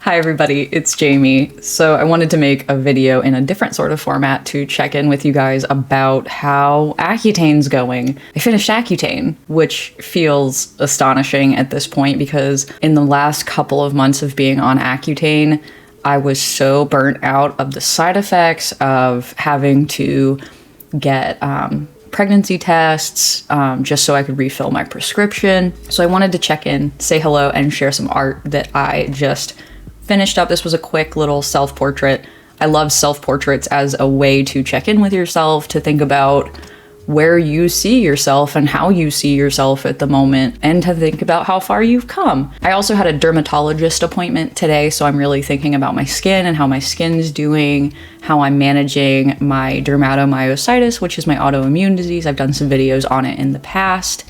Hi everybody, it's Jamie. So I wanted to make a video in a different sort of format to check in with you guys about how Accutane's going. I finished Accutane, which feels astonishing at this point because in the last couple of months of being on Accutane, I was so burnt out of the side effects of having to get pregnancy tests just so I could refill my prescription. So I wanted to check in, say hello, and share some art that I just finished up. This was a quick little self-portrait. I love self-portraits as a way to check in with yourself, to think about where you see yourself and how you see yourself at the moment, and to think about how far you've come. I also had a dermatologist appointment today, so I'm really thinking about my skin and how my skin's doing, how I'm managing my dermatomyositis, which is my autoimmune disease. I've done some videos on it in the past,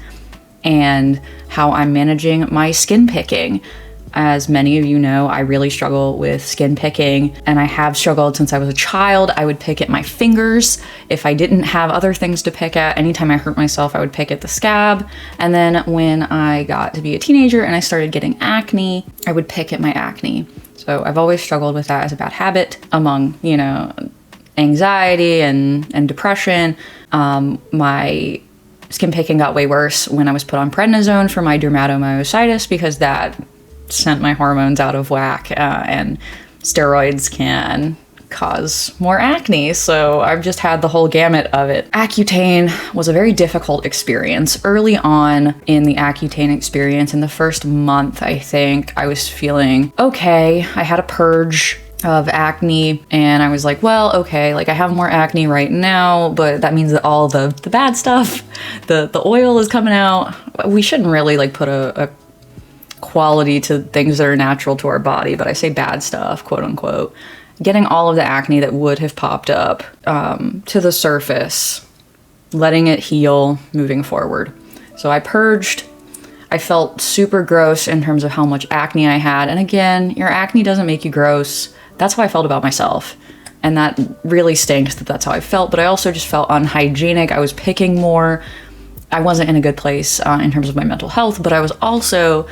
and how I'm managing my skin picking. As many of you know, I really struggle with skin picking, and I have struggled since I was a child. I would pick at my fingers if I didn't have other things to pick at. Anytime I hurt myself, I would pick at the scab. And then when I got to be a teenager and I started getting acne, I would pick at my acne. So I've always struggled with that as a bad habit among, anxiety and depression. My skin picking got way worse when I was put on prednisone for my dermatomyositis because that sent my hormones out of whack, and steroids can cause more acne. So I've just had the whole gamut of it. Accutane was a very difficult experience. Early on in the Accutane experience, in the first month, I think, I was feeling okay. I had a purge of acne and I was like, well, okay, like I have more acne right now, but that means that all the bad stuff, the oil is coming out. We shouldn't really like put a quality to things that are natural to our body, but I say bad stuff, quote unquote. Getting all of the acne that would have popped up to the surface, letting it heal, moving forward. So I purged. I felt super gross in terms of how much acne I had. And again, your acne doesn't make you gross. That's how I felt about myself. And that really stinks that that's how I felt, but I also just felt unhygienic. I was picking more. I wasn't in a good place in terms of my mental health, but I was also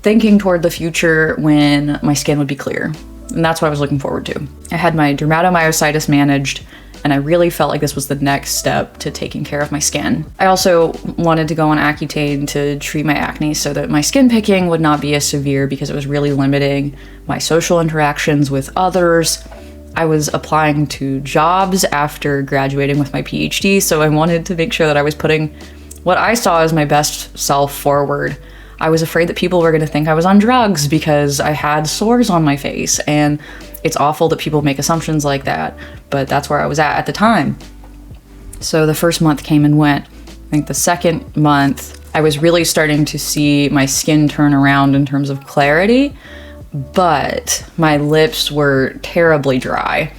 thinking toward the future when my skin would be clear. And that's what I was looking forward to. I had my dermatomyositis managed, and I really felt like this was the next step to taking care of my skin. I also wanted to go on Accutane to treat my acne so that my skin picking would not be as severe because it was really limiting my social interactions with others. I was applying to jobs after graduating with my PhD, so I wanted to make sure that I was putting what I saw as my best self forward. I was afraid that people were going to think I was on drugs because I had sores on my face, and it's awful that people make assumptions like that, but that's where I was at the time. So the first month came and went. I think the second month, I was really starting to see my skin turn around in terms of clarity, but my lips were terribly dry,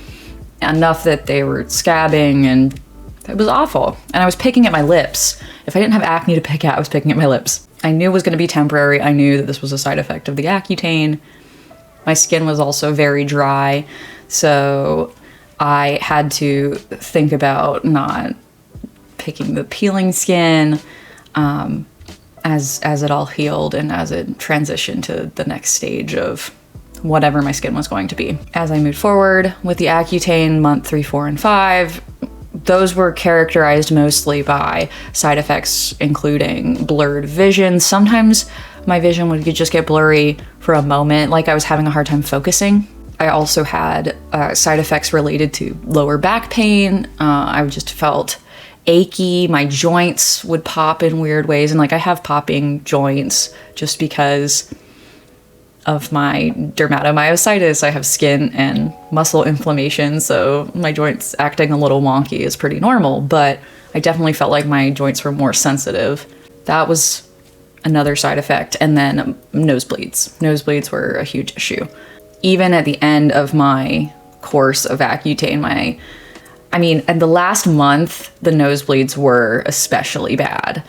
enough that they were scabbing, and it was awful. And I was picking at my lips. If I didn't have acne to pick at, I was picking at my lips. I knew it was going to be temporary. I knew that this was a side effect of the Accutane. My skin was also very dry, so I had to think about not picking the peeling skin as it all healed and as it transitioned to the next stage of whatever my skin was going to be. As I moved forward with the Accutane, month 3, 4, and 5, those were characterized mostly by side effects, including blurred vision. Sometimes my vision would just get blurry for a moment, like I was having a hard time focusing. I also had side effects related to lower back pain. I just felt achy. My joints would pop in weird ways, and like I have popping joints just because of my dermatomyositis. I have skin and muscle inflammation, so my joints acting a little wonky is pretty normal, but I definitely felt like my joints were more sensitive. That was another side effect. And then nosebleeds. Nosebleeds were a huge issue. Even at the end of my course of Accutane, in the last month, the nosebleeds were especially bad,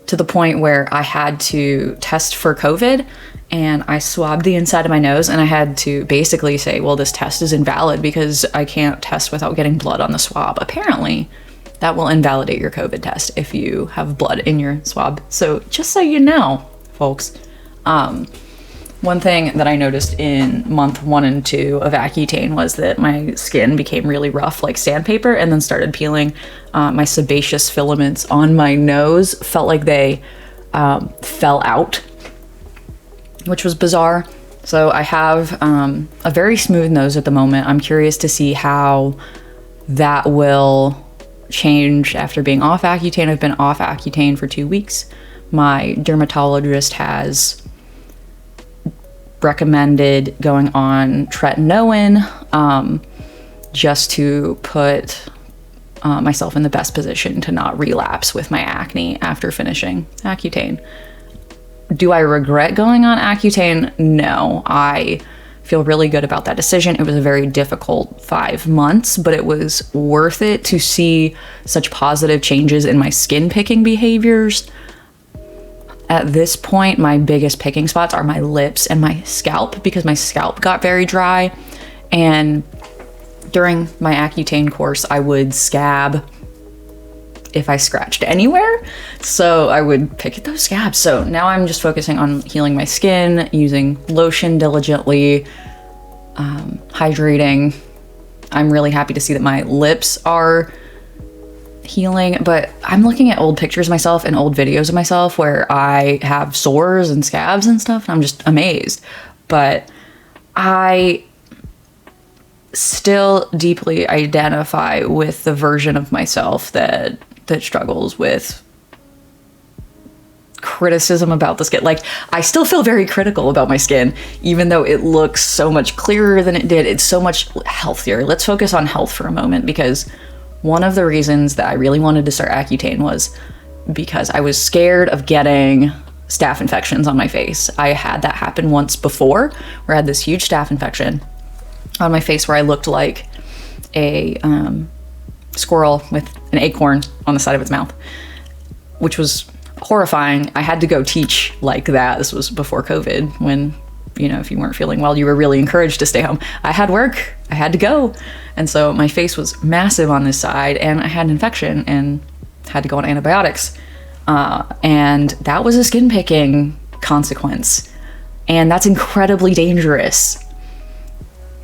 to the point where I had to test for COVID, and I swabbed the inside of my nose, and I had to basically say, well, this test is invalid because I can't test without getting blood on the swab. Apparently, that will invalidate your COVID test if you have blood in your swab. So just so you know, folks, One thing that I noticed in month 1 and 2 of Accutane was that my skin became really rough like sandpaper and then started peeling. My sebaceous filaments on my nose felt like they fell out, which was bizarre. So I have a very smooth nose at the moment. I'm curious to see how that will change after being off Accutane. I've been off Accutane for 2 weeks. My dermatologist has recommended going on tretinoin just to put myself in the best position to not relapse with my acne after finishing Accutane. Do I regret going on Accutane? No, I feel really good about that decision. It was a very difficult 5 months, but it was worth it to see such positive changes in my skin picking behaviors. At this point, my biggest picking spots are my lips and my scalp because my scalp got very dry. And during my Accutane course, I would scab if I scratched anywhere. So I would pick at those scabs. So now I'm just focusing on healing my skin, using lotion diligently, hydrating. I'm really happy to see that my lips are healing, but I'm looking at old pictures of myself and old videos of myself where I have sores and scabs and stuff, and I'm just amazed. But I still deeply identify with the version of myself that struggles with criticism about the skin. Like, I still feel very critical about my skin, even though it looks so much clearer than it did. It's so much healthier. Let's focus on health for a moment, because one of the reasons that I really wanted to start Accutane was because I was scared of getting staph infections on my face. I had that happen once before, where I had this huge staph infection on my face where I looked like a squirrel with an acorn on the side of its mouth, which was horrifying. I had to go teach like that. This was before COVID, when, you know, if you weren't feeling well, you were really encouraged to stay home. I had work, I had to go. And so my face was massive on this side, and I had an infection and had to go on antibiotics. And that was a skin picking consequence. And that's incredibly dangerous.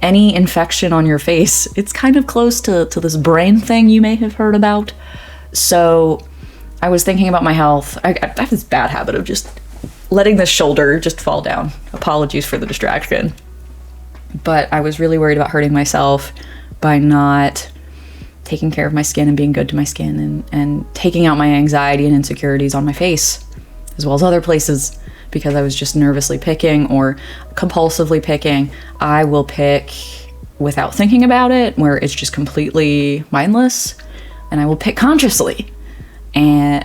Any infection on your face, it's kind of close to this brain thing you may have heard about. So I was thinking about my health. I have this bad habit of just letting the shoulder just fall down. Apologies for the distraction. But I was really worried about hurting myself by not taking care of my skin and being good to my skin, and taking out my anxiety and insecurities on my face, as well as other places, because I was just nervously picking or compulsively picking. I will pick without thinking about it, where it's just completely mindless, and I will pick consciously. And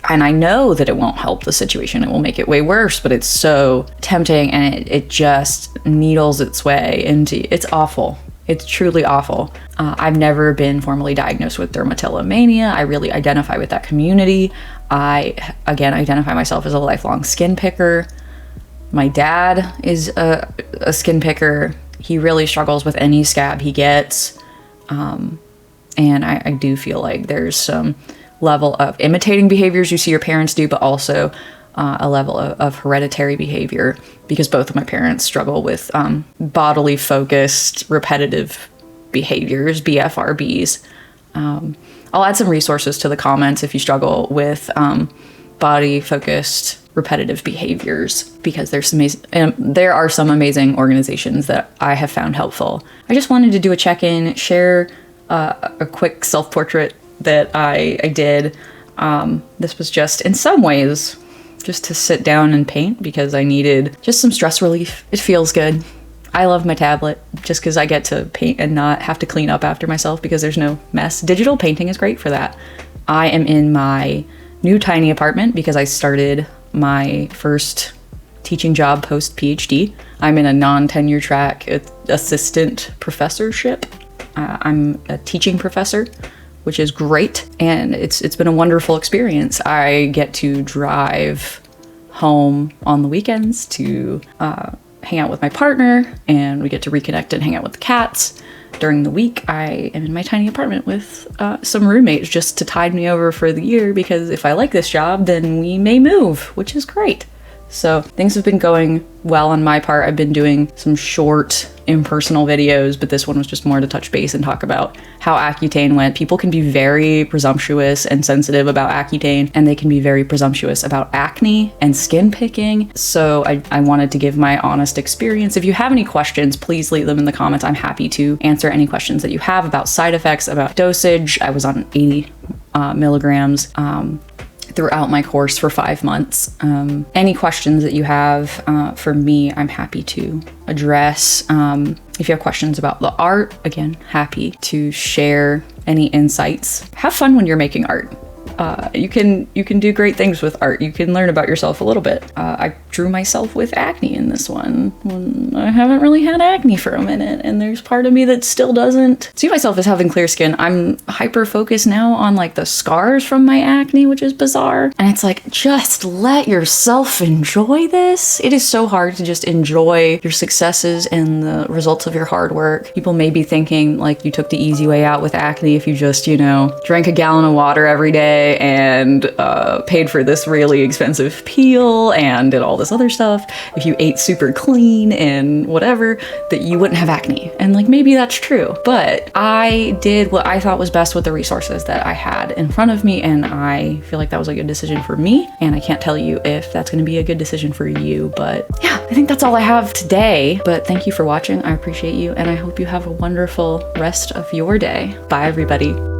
I know that it won't help the situation. It will make it way worse, but it's so tempting, and it just needles its way into, it's awful. It's truly awful. I've never been formally diagnosed with dermatillomania. I really identify with that community. I, again, identify myself as a lifelong skin picker. My dad is a skin picker. He really struggles with any scab he gets. And I do feel like there's some level of imitating behaviors you see your parents do, but also a level of hereditary behavior, because both of my parents struggle with bodily focused repetitive behaviors, BFRBs. I'll add some resources to the comments if you struggle with body focused repetitive behaviors, because there are some amazing organizations that I have found helpful. I just wanted to do a check-in, share a quick self-portrait that I did. This was just, in some ways, just to sit down and paint, because I needed just some stress relief. It feels good. I love my tablet just because I get to paint and not have to clean up after myself, because there's no mess. Digital painting is great for that. I am in my new tiny apartment because I started my first teaching job post PhD. I'm in a non-tenure track assistant professorship. I'm a teaching professor, which is great, and it's been a wonderful experience. I get to drive home on the weekends to hang out with my partner, and we get to reconnect and hang out with the cats. During the week, I am in my tiny apartment with some roommates just to tide me over for the year, because if I like this job, then we may move, which is great. So things have been going well on my part. I've been doing some short impersonal videos, but this one was just more to touch base and talk about how Accutane went. People can be very presumptuous and sensitive about Accutane, and they can be very presumptuous about acne and skin picking. So I wanted to give my honest experience. If you have any questions, please leave them in the comments. I'm happy to answer any questions that you have about side effects, about dosage. I was on 80 milligrams throughout my course for 5 months. Any questions that you have for me, I'm happy to address. If you have questions about the art, again, happy to share any insights. Have fun when you're making art. You can do great things with art. You can learn about yourself a little bit. I drew myself with acne in this one when I haven't really had acne for a minute, and there's part of me that still doesn't see myself as having clear skin. I'm hyper focused now on like the scars from my acne, which is bizarre. And it's like, just let yourself enjoy this. It is so hard to just enjoy your successes and the results of your hard work. People may be thinking like you took the easy way out with acne if you just, you know, drank a gallon of water every day and paid for this really expensive peel and did all this other stuff. If you ate super clean and whatever, that you wouldn't have acne. And like, maybe that's true, but I did what I thought was best with the resources that I had in front of me, and I feel like that was a good decision for me. And I can't tell you if that's going to be a good decision for you, but yeah, I think that's all I have today. But thank you for watching. I appreciate you, and I hope you have a wonderful rest of your day. Bye, everybody.